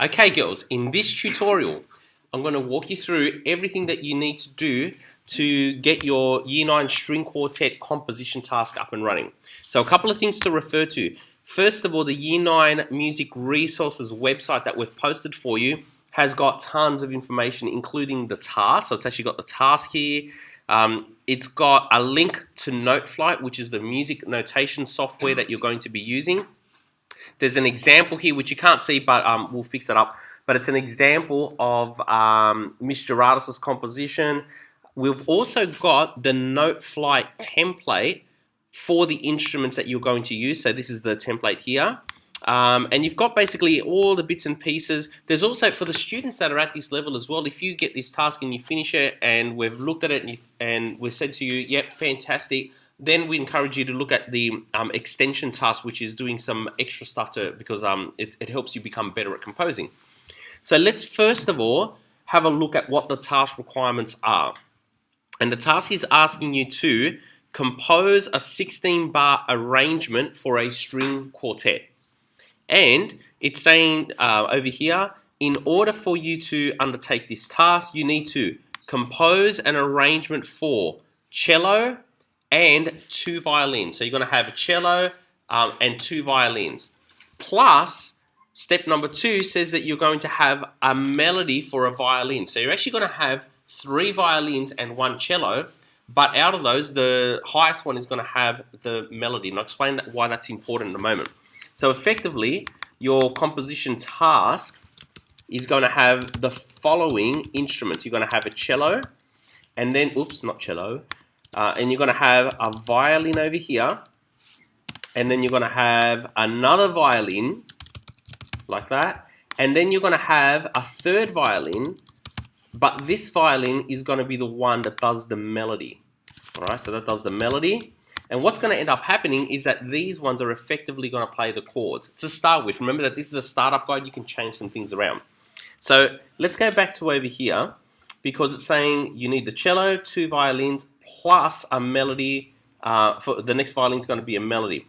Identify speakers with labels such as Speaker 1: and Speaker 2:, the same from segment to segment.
Speaker 1: Okay, girls, in this tutorial, I'm going to walk you through everything that you need to do to get your Year 9 string quartet composition task up and running. So a couple of things to refer to. First of all, the Year 9 Music Resources website that we've posted for you has got tons of information, including the task. So it's actually got the task here. It's got a link to Noteflight, which is the music notation software that you're going to be using. There's an example here, which you can't see, but we'll fix it up. But it's an example of Mr Viera's composition. We've also got the Noteflight template for the instruments that you're going to use. So this is the template here. And you've got basically all the bits and pieces. There's also, for the students that are at this level as well, if you get this task and you finish it and we've looked at it and we've said to you, yep, fantastic, then we encourage you to look at the extension task, which is doing some extra stuff because it helps you become better at composing. So let's first of all have a look at what the task requirements are. And the task is asking you to compose a 16-bar arrangement for a string quartet. And it's saying over here, in order for you to undertake this task, you need to compose an arrangement for cello and 2 violins. So you're going to have a cello and 2 violins. Plus, step number 2 says that you're going to have a melody for a violin. So you're actually going to have 3 violins and 1 cello, but out of those, the highest one is going to have the melody. And I'll explain why that's important in a moment. So effectively, your composition task is going to have the following instruments. You're going to have a cello, and then, oops, not cello, and you're going to have a violin over here, and then you're going to have another violin, like that, and then you're going to have a 3rd violin, but this violin is going to be the one that does the melody. All right, so that does the melody. And what's going to end up happening is that these ones are effectively going to play the chords. To start with, remember that this is a startup guide, you can change some things around. So let's go back to over here, because it's saying you need the cello, 2 violins, plus a melody. For the next violin is going to be a melody.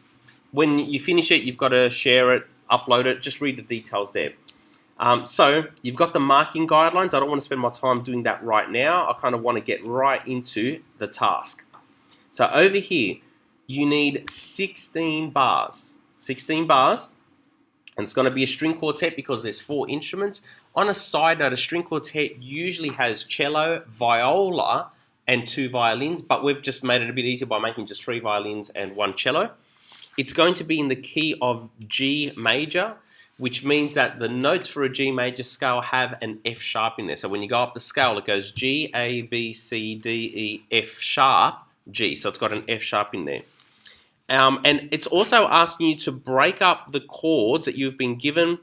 Speaker 1: When you finish it, you've got to share it, upload it, just read the details there. So you've got the marking guidelines. I don't want to spend my time doing that right now. I kind of want to get right into the task. So over here, you need 16 bars. 16 bars, and it's going to be a string quartet because there's 4 instruments. On a side note, a string quartet usually has cello, viola, and 2 violins, but we've just made it a bit easier by making just 3 violins and 1 cello. It's going to be in the key of G major, which means that the notes for a G major scale have an F sharp in there. So when you go up the scale, it goes G, A, B, C, D, E, F sharp, G. So it's got an F sharp in there. And it's also asking you to break up the chords that you've been given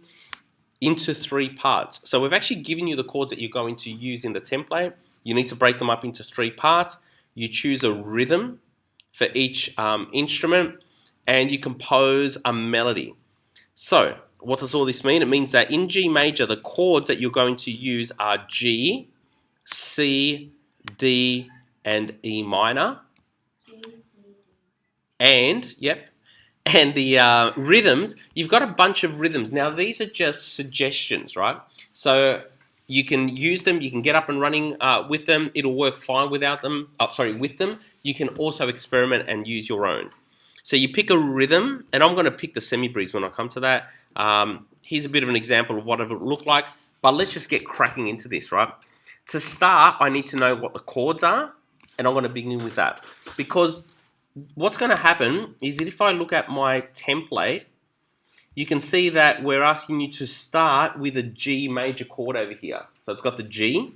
Speaker 1: into 3 parts. So we've actually given you the chords that you're going to use in the template. You need to break them up into 3 parts. You choose a rhythm for each instrument, and you compose a melody. So what does all this mean? It means that in G major, the chords that you're going to use are G, C, D, and E minor. And, yep, and the rhythms, you've got a bunch of rhythms. Now, these are just suggestions, right? So you can use them, you can get up and running with them. It'll work fine without them, with them. You can also experiment and use your own. So you pick a rhythm, and I'm going to pick the semi-breeze when I come to that. Here's a bit of an example of what it would look like, but let's just get cracking into this, right? To start, I need to know what the chords are, and I'm going to begin with that. Because what's going to happen is that if I look at my template, you can see that we're asking you to start with a G major chord over here. So it's got the G.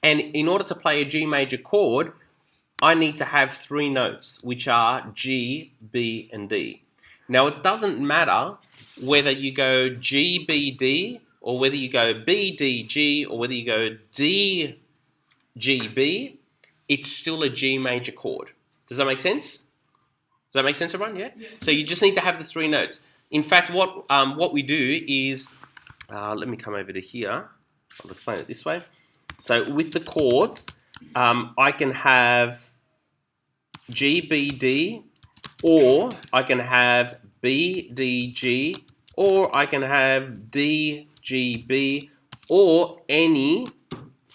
Speaker 1: And in order to play a G major chord, I need to have 3 notes, which are G, B, and D. Now, it doesn't matter whether you go G, B, D, or whether you go B, D, G, or whether you go D, G, B, it's still a G major chord. Does that make sense? Does that make sense, everyone? Yeah? Yes. So you just need to have the 3 notes. In fact, what we do is, let me come over to here. I'll explain it this way. So with the chords, I can have G, B, D, or I can have B, D, G, or I can have D, G, B, or any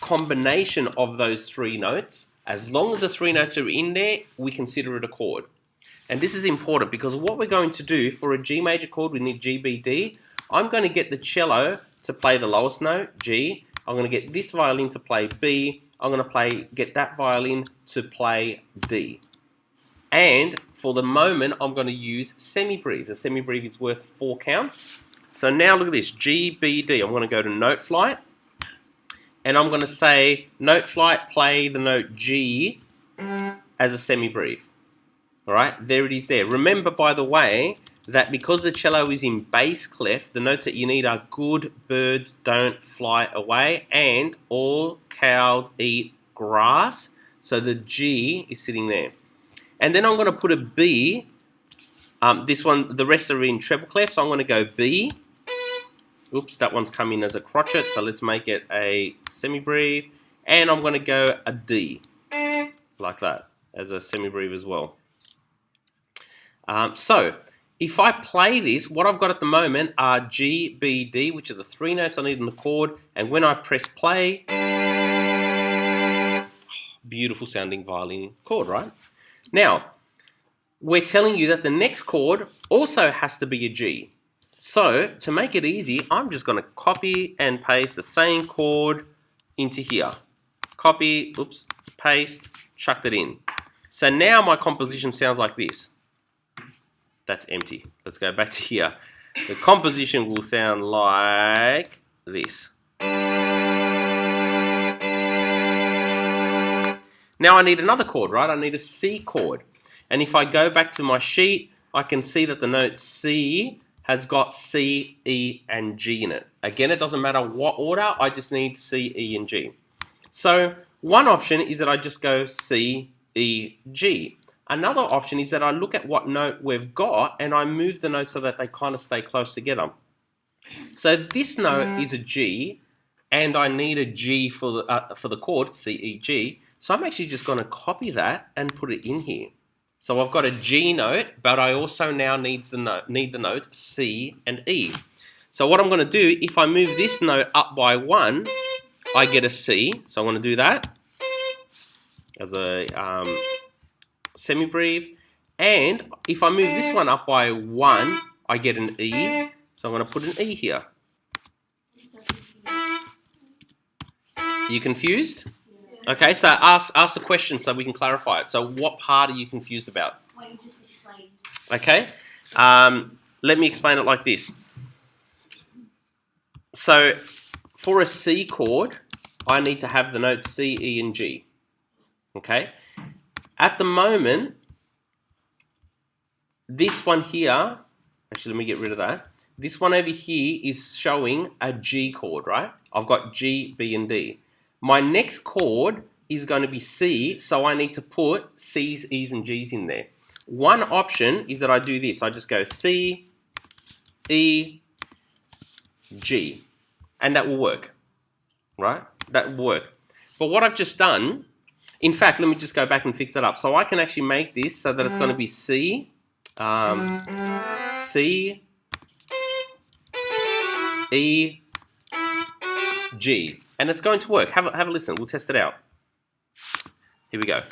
Speaker 1: combination of those three notes. As long as the three notes are in there, we consider it a chord. And this is important because what we're going to do for a G major chord, we need G, B, D. I'm going to get the cello to play the lowest note, G. I'm going to get this violin to play B. I'm going to get that violin to play D. And for the moment, I'm going to use semi-breves. A semi-breve is worth 4 counts. So now look at this, G, B, D. I'm going to go to note flight. And I'm going to say, note flight, play the note G as a semi-breve. All right, there it is there. Remember, by the way, that because the cello is in bass clef, the notes that you need are good birds don't fly away and all cows eat grass. So the G is sitting there. And then I'm going to put a B. This one, the rest are in treble clef, so I'm going to go B. Oops, that one's come in as a crotchet, so let's make it a semi-breve. And I'm going to go a D, like that, as a semi-breve as well. So, if I play this, what I've got at the moment are G, B, D, which are the 3 notes I need in the chord. And when I press play, beautiful sounding violin chord, right? Now, we're telling you that the next chord also has to be a G. So, to make it easy, I'm just going to copy and paste the same chord into here. Copy, oops, paste, chuck that in. So now my composition sounds like this. That's empty. Let's go back to here. The composition will sound like this. Now I need another chord, right? I need a C chord. And if I go back to my sheet, I can see that the note C has got C, E, and G in it. Again, it doesn't matter what order, I just need C, E, and G. So one option is that I just go C, E, G. Another option is that I look at what note we've got and I move the notes so that they kind of stay close together. So this note is a G and I need a G for the chord, C, E, G. So I'm actually just going to copy that and put it in here. So I've got a G note, but I also now need the note C and E. So what I'm going to do, if I move this note up by 1, I get a C. So I'm going to do that as a semi-breve. And if I move this one up by 1, I get an E. So I'm going to put an E here. Are you confused? Okay, so ask the question so we can clarify it. So what part are you confused about?
Speaker 2: What you just explained.
Speaker 1: Okay, let me explain it like this. So for a C chord, I need to have the notes C, E, and G. Okay, at the moment, this one here, actually let me get rid of that. This one over here is showing a G chord, right? I've got G, B, and D. My next chord is going to be C, so I need to put C's, E's, and G's in there. One option is that I do this. I just go C, E, G, and that will work, right? That will work. But what I've just done, in fact, let me just go back and fix that up. So I can actually make this so that it's going to be C, C, E, G, and it's going to work. Have a listen. We'll test it out. Here we go.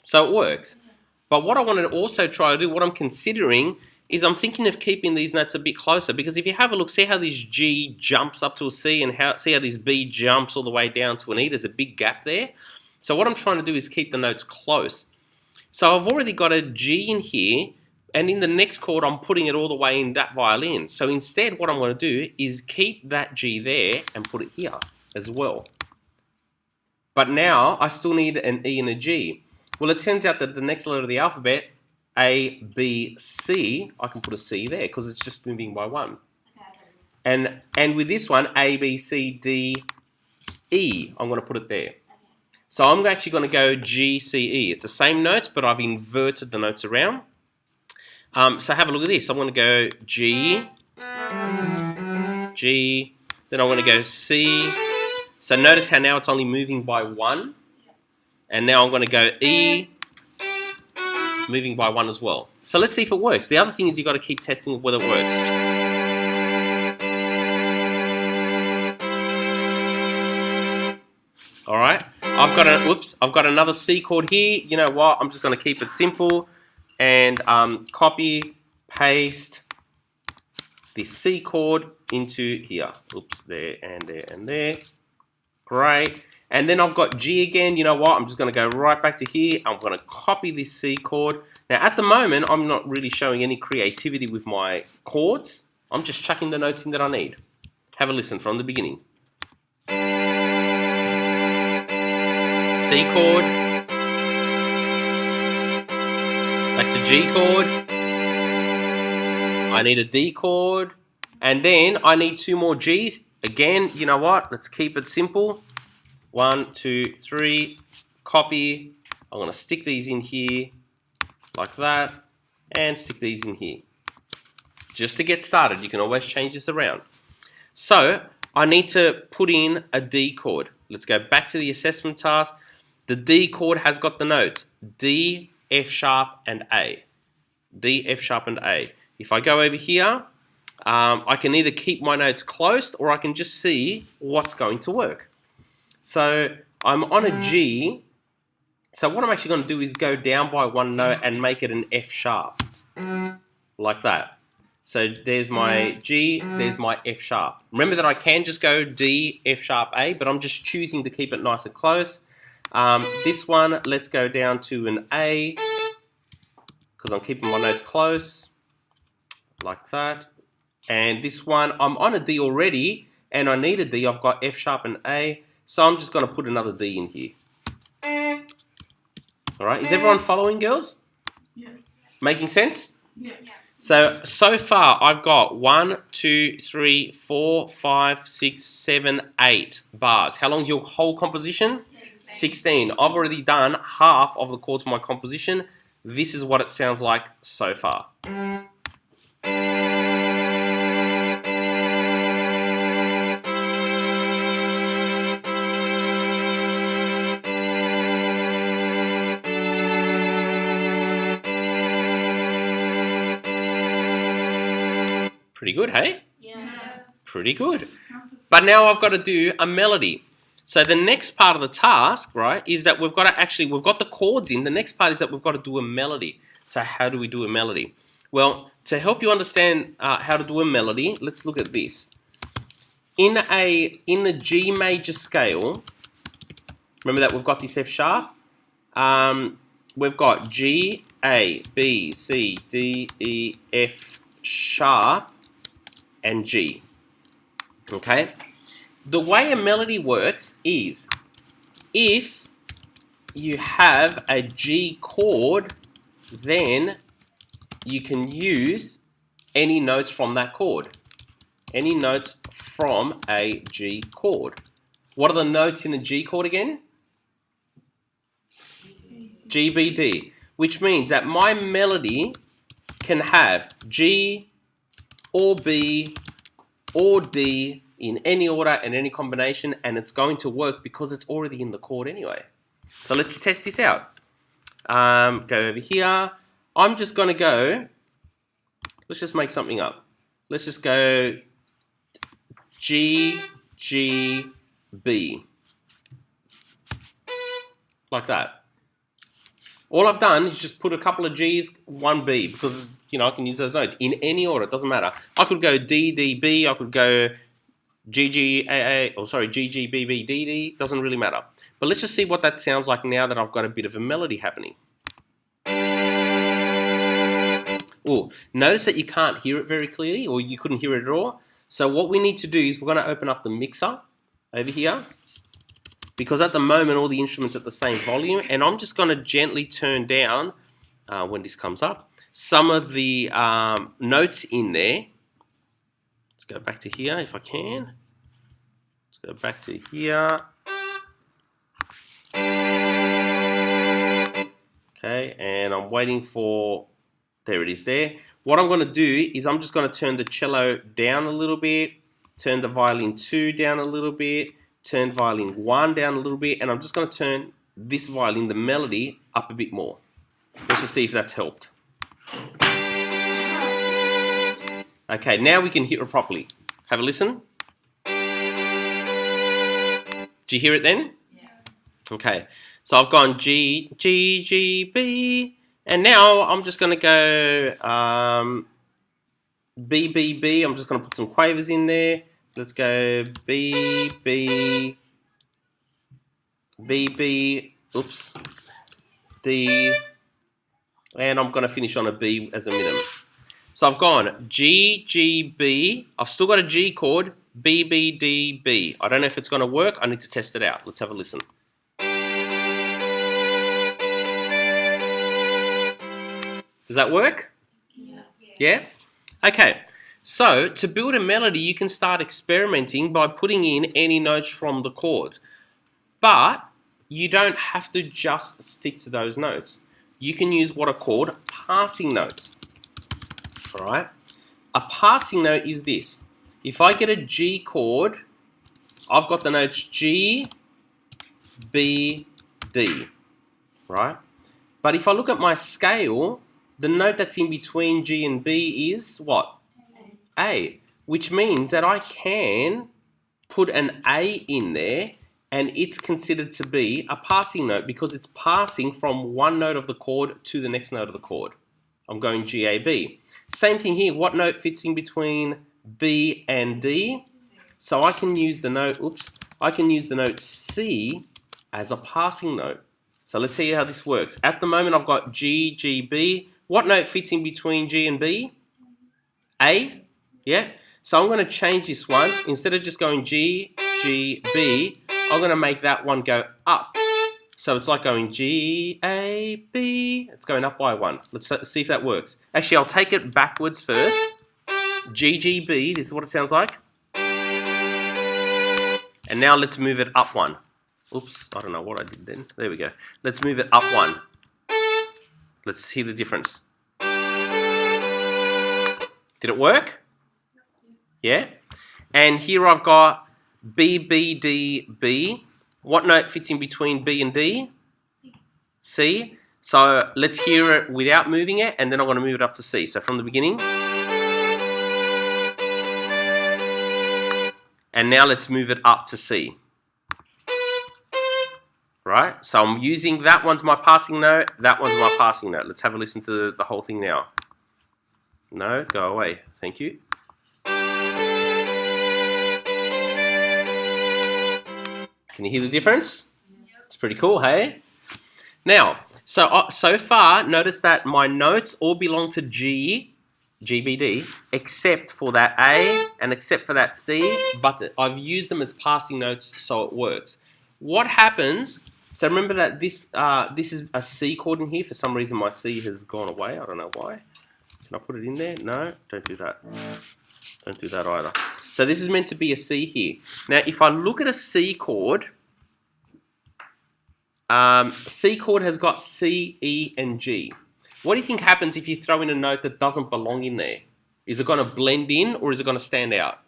Speaker 1: So it works. But what I want to also try to do, what I'm considering, is I'm thinking of keeping these notes a bit closer, because if you have a look, see how this G jumps up to a C and see how this B jumps all the way down to an E? There's a big gap there. So what I'm trying to do is keep the notes close. So I've already got a G in here, and in the next chord, I'm putting it all the way in that violin. So instead, what I'm going to do is keep that G there and put it here as well. But now, I still need an E and a G. Well, it turns out that the next letter of the alphabet, A, B, C, I can put a C there because it's just moving by 1. And with this one, A, B, C, D, E, I'm going to put it there. So I'm actually going to go G, C, E. It's the same notes, but I've inverted the notes around. So have a look at this. I'm going to go G, G, then I'm going to go C. So notice how now it's only moving by 1. And now I'm going to go E, moving by 1 as well. So let's see if it works. The other thing is you've got to keep testing whether it works. Alright, I've got another C chord here. You know what, I'm just going to keep it simple and copy, paste this C chord into here. Oops, there and there and there. Great. And then I've got G again. You know what, I'm just going to go right back to here. I'm going to copy this C chord. Now at the moment, I'm not really showing any creativity with my chords. I'm just chucking the notes in that I need. Have a listen from the beginning. C chord, back to G chord, I need a D chord, and then I need 2 more Gs. Again, you know what, let's keep it simple. 1, 2, 3, copy, I'm going to stick these in here, like that, and stick these in here. Just to get started, you can always change this around. So, I need to put in a D chord. Let's go back to the assessment task. The D chord has got the notes D, F sharp, and A. D, F sharp, and A. If I go over here, I can either keep my notes closed or I can just see what's going to work. So I'm on a G. So what I'm actually going to do is go down by 1 note and make it an F sharp. Like that. So there's my G, there's my F sharp. Remember that I can just go D, F sharp, A, but I'm just choosing to keep it nice and close. This one, let's go down to an A, because I'm keeping my notes close, like that. And this one, I'm on a D already, and I need a D. I've got F sharp and A, so I'm just going to put another D in here. All right, is everyone following, girls? Yeah. Making sense? Yeah. So far, I've got 1, 2, 3, 4, 5, 6, 7, 8 bars. How long is your whole composition? 16. I've already done half of the chords for my composition. This is what it sounds like so far. Pretty good, hey? Yeah. Pretty good. But now I've got to do a melody. So the next part of the task, right, is that we've got the chords in. The next part is that we've got to do a melody. So how do we do a melody? Well, to help you understand how to do a melody, let's look at this. In the G major scale, remember that we've got this F sharp. We've got G, A, B, C, D, E, F sharp, and G. Okay? The way a melody works is if you have a G chord, then you can use any notes from that chord. Any notes from a G chord. What are the notes in a G chord again? G, B, D. Which means that my melody can have G or B or D in any order and any combination, and it's going to work because it's already in the chord anyway. So let's test this out. Go over here. I'm just going to go, let's just make something up. Let's just go G, G, B. Like that. All I've done is just put a couple of G's, 1 B, because you know I can use those notes in any order. It doesn't matter. I could go D, D, B. I could go G, G, A, A, or sorry, G, G, B, B, D, D. Doesn't really matter. But let's just see what that sounds like now that I've got a bit of a melody happening. Oh, notice that you can't hear it very clearly, or you couldn't hear it at all. So what we need to do is we're going to open up the mixer over here, because at the moment all the instruments are at the same volume, and I'm just going to gently turn down, when this comes up, some of the notes in there. Let's go back to here if I can. Let's go back to here. Okay, and I'm waiting for, there it is there. What I'm going to do is I'm just going to turn the cello down a little bit, turn the violin 2 down a little bit, turn violin 1 down a little bit, and I'm just going to turn this violin, the melody, up a bit more. Let's just see if that's helped. Okay, now we can hear it properly. Have a listen. Do you hear it then?
Speaker 2: Yeah.
Speaker 1: Okay, so I've gone G, G, G, B, and now I'm just going to go B, B, B. I'm just going to put some quavers in there. Let's go B, B, B, B, oops, D, and I'm going to finish on a B as a minimum. So I've gone G, G, B. I've still got a G chord, B, B, D, B. I don't know if it's going to work. I need to test it out. Let's have a listen. Does that work?
Speaker 2: Yes.
Speaker 1: Yeah? Okay. So to build a melody, you can start experimenting by putting in any notes from the chord. But you don't have to just stick to those notes. You can use what are called passing notes. All right? A passing note is this. If I get a G chord, I've got the notes G, B, D, right? But if I look at my scale, the note that's in between G and B is what? A, which means that I can put an A in there and it's considered to be a passing note because it's passing from one note of the chord to the next note of the chord. I'm going G, A, B. Same thing here. What note fits in between B and D? So I can use the note, I can use the note C as a passing note. So let's see how this works. At the moment I've got G, G, B. What note fits in between G and B? A? Yeah? So I'm going to change this one. Instead of just going G, G, B, I'm going to make that one go up. So it's like going G, A, B. It's going up by one. Let's see if that works. Actually, I'll take it backwards first. G, G, B. This is what it sounds like. And now let's move it up one. Oops, I don't know what I did then. There we go. Let's move it up one. Let's hear the difference. Did it work? Yeah? And here I've got B, B, D, B. What note fits in between B and D? C. So let's hear it without moving it, and then I'm going to move it up to C. So from the beginning. And now let's move it up to C. Right? So I'm using that one's my passing note, that one's my passing note. Let's have a listen to the whole thing now. No, go away. Thank you. Can you hear the difference? It's pretty cool, hey? Now, so far, notice that my notes all belong to G, GBD, except for that A and except for that C, but I've used them as passing notes so it works. What happens, so remember that this is a C chord in here. For some reason my C has gone away. I don't know why. Can I put it in there? No, don't do that. Don't do that either. So this is meant to be a C here. Now, if I look at a C chord, C chord has got C, E, and G. What do you think happens if you throw in a note that doesn't belong in there? Is it going to blend in or is it going to stand out?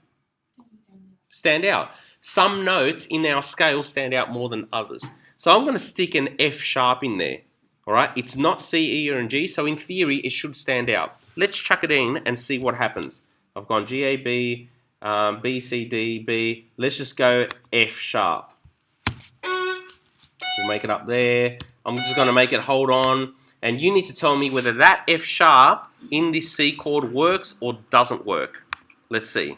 Speaker 1: Stand out. Some notes in our scale stand out more than others. So I'm going to stick an F sharp in there. All right, it's not C, E, or G, so in theory it should stand out. Let's chuck it in and see what happens. I've gone G, A, B, B, C, D, B. Let's just go F sharp. We'll make it up there. I'm just going to make it hold on. And you need to tell me whether that F sharp in this C chord works or doesn't work. Let's see.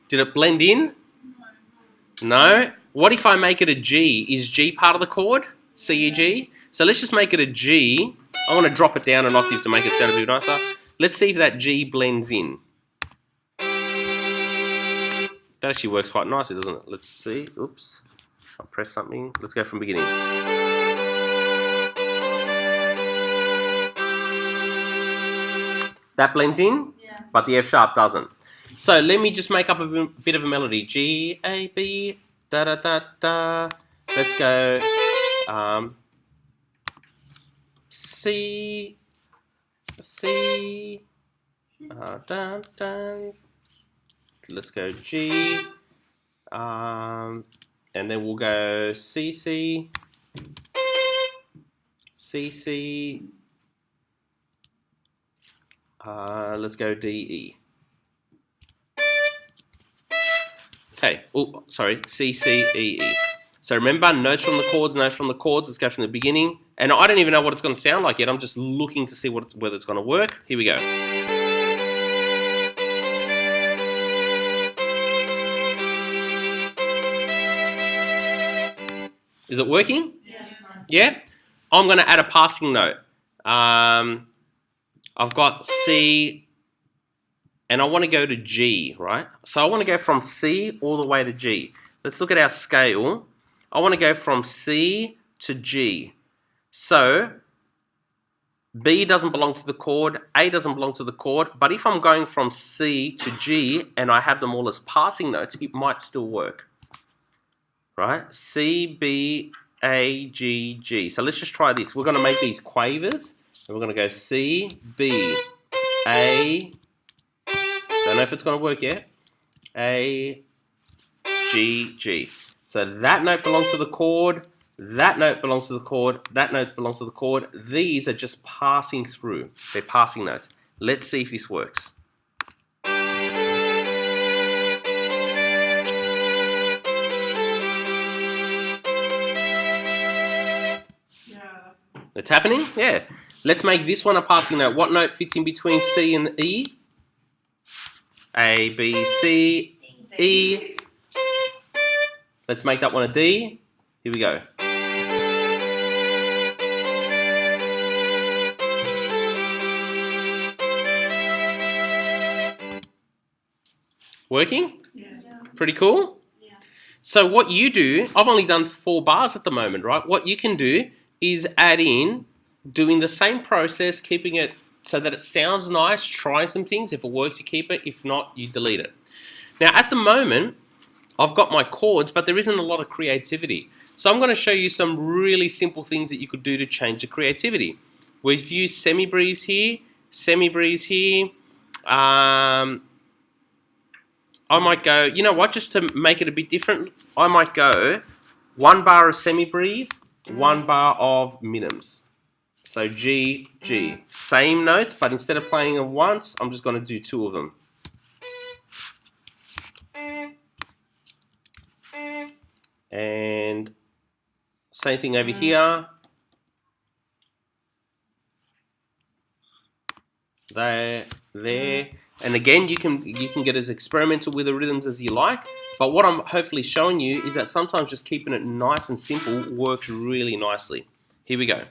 Speaker 1: Did it blend in? No. What if I make it a G? Is G part of the chord? C, E, G? So let's just make it a G. I want to drop it down an octave to make it sound a bit nicer. Let's see if that G blends in. That actually works quite nicely, doesn't it? Let's see. Oops. I'll press something. Let's go from beginning. That blends in,
Speaker 2: Yeah.
Speaker 1: but the F sharp doesn't. So let me just make up a bit of a melody. G, A, B, da da da da. Let's go C, C, dun dun. let's go G, and then we'll go C, C, C, C, let's go D, E. Okay, oh, sorry, C, C, E, E. So remember, notes from the chords, notes from the chords. Let's go from the beginning. And I don't even know what it's going to sound like yet. I'm just looking to see whether it's going to work. Here we go. Is it working?
Speaker 2: Yeah, it's nice.
Speaker 1: Yeah? I'm going to add a passing note. I've got C, and I want to go to G, right? So I want to go from C all the way to G. Let's look at our scale. I want to go from C to G. So B doesn't belong to the chord, A doesn't belong to the chord, but if I'm going from C to G and I have them all as passing notes, it might still work. Right? C, B, A, G, G. So let's just try this. We're going to make these quavers. And we're going to go C, B, A, don't know if it's going to work yet, A, G, G. So that note belongs to the chord, that note belongs to the chord, that note belongs to the chord. These are just passing through. They're passing notes. Let's see if this works.
Speaker 2: Yeah.
Speaker 1: It's happening? Yeah. Let's make this one a passing note. What note fits in between C and E? A, B, C, E. Let's make that one a D. Here we go. Working?
Speaker 2: Yeah.
Speaker 1: Pretty cool?
Speaker 2: Yeah.
Speaker 1: So what you do, I've only done 4 bars at the moment, right? What you can do is add in, doing the same process, keeping it so that it sounds nice, try some things. If it works, you keep it. If not, you delete it. Now, at the moment, I've got my chords, but there isn't a lot of creativity. So I'm going to show you some really simple things that you could do to change the creativity. We've used semi-breeze here, semi-breeze here. I might go, you know what, just to make it a bit different, I might go 1 bar of semi-breeze, 1 bar of minims. So G, G. Same notes, but instead of playing them once, I'm just going to do 2 of them. And same thing over here. There. And again, you can get as experimental with the rhythms as you like. But what I'm hopefully showing you is that sometimes just keeping it nice and simple works really nicely. Here we go.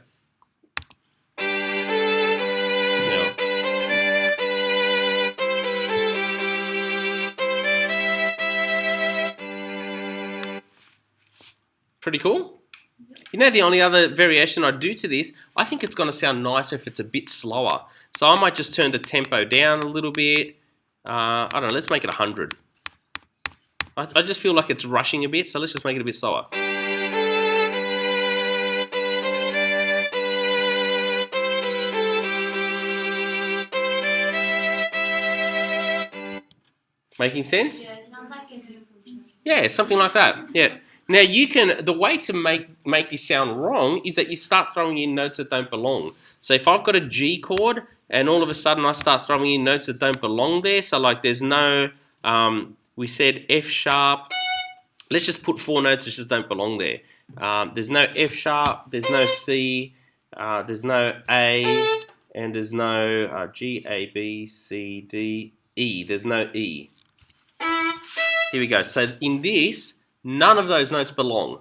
Speaker 1: Now. Pretty cool. You know, the only other variation I do to this, I think it's going to sound nicer if it's a bit slower. So I might just turn the tempo down a little bit. I don't know, let's make it 100. I just feel like it's rushing a bit, so let's just make it a bit slower. Making sense?
Speaker 2: Yeah, it sounds like a beautiful.
Speaker 1: Yeah, something like that. Yeah. Now you can, the way to make this sound wrong is that you start throwing in notes that don't belong. So if I've got a G chord and all of a sudden I start throwing in notes that don't belong there, so like there's no, we said F sharp, let's just put 4 notes that just don't belong there. There's no F sharp, there's no C, there's no A, and there's no G, A, B, C, D, E. There's no E. Here we go. So in this, none of those notes belong.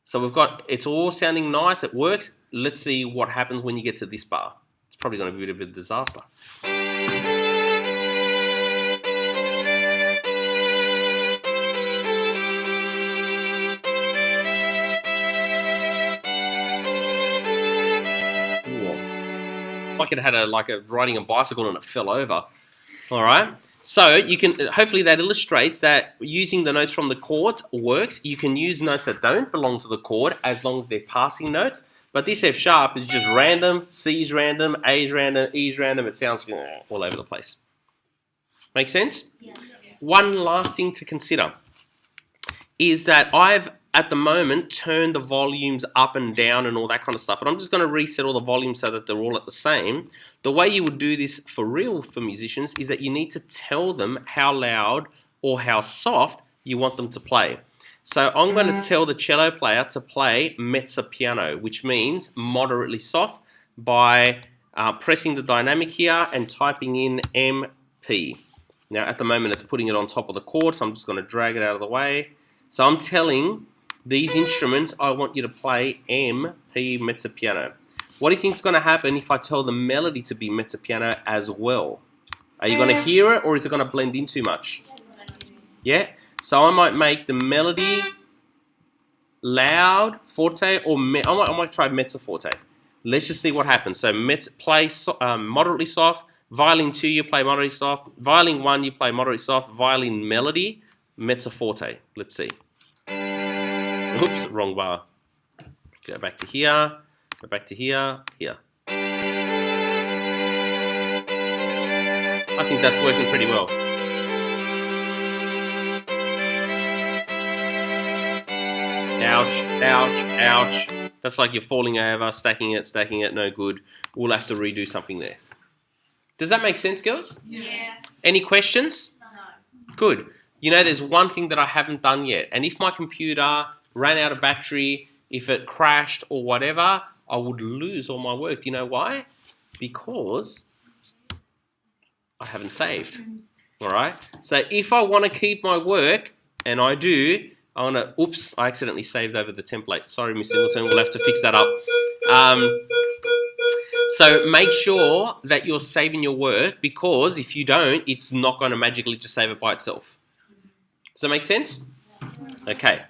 Speaker 1: So we've got, it's all sounding nice, it works. Let's see what happens when you get to this bar. It's probably going to be a bit of a disaster. It's like it had a riding a bicycle and it fell over. All right. So you can, hopefully that illustrates that using the notes from the chords works. You can use notes that don't belong to the chord as long as they're passing notes. But this F sharp is just random, C is random, A is random, E is random. It sounds all over the place. Make sense?
Speaker 2: Yeah.
Speaker 1: one last thing to consider is that I've, at the moment, turned the volumes up and down and all that kind of stuff. And I'm just going to reset all the volumes so that they're all at the same. The way you would do this for real for musicians is that you need to tell them how loud or how soft you want them to play. So I'm going to tell the cello player to play mezzo piano, which means moderately soft, by pressing the dynamic here and typing in MP. Now at the moment it's putting it on top of the chord, so I'm just going to drag it out of the way. So I'm telling these instruments I want you to play MP, mezzo piano. What do you think is going to happen if I tell the melody to be mezzo piano as well? Are you going to hear it, or is it going to blend in too much? Yeah? So I might make the melody loud, forte, or I might try mezzo forte. Let's just see what happens. So play moderately soft. Violin 2, you play moderately soft. Violin 1, you play moderately soft. Violin melody, mezzo forte. Let's see. Oops, wrong bar. Go back to here. Go back to here. Here. I think that's working pretty well. Ouch, ouch, ouch. That's like you're falling over, stacking it, no good. We'll have to redo something there. Does that make sense, girls?
Speaker 2: Yeah.
Speaker 1: Any questions?
Speaker 2: No.
Speaker 1: Good. You know, there's one thing that I haven't done yet. And if my computer ran out of battery, if it crashed or whatever, I would lose all my work. Do you know why? Because I haven't saved. All right? So if I want to keep my work, and I do, I want to, oops, I accidentally saved over the template. Sorry, Miss Singleton, we'll have to fix that up. So make sure that you're saving your work, because if you don't, it's not going to magically just save it by itself. Does that make sense? Okay.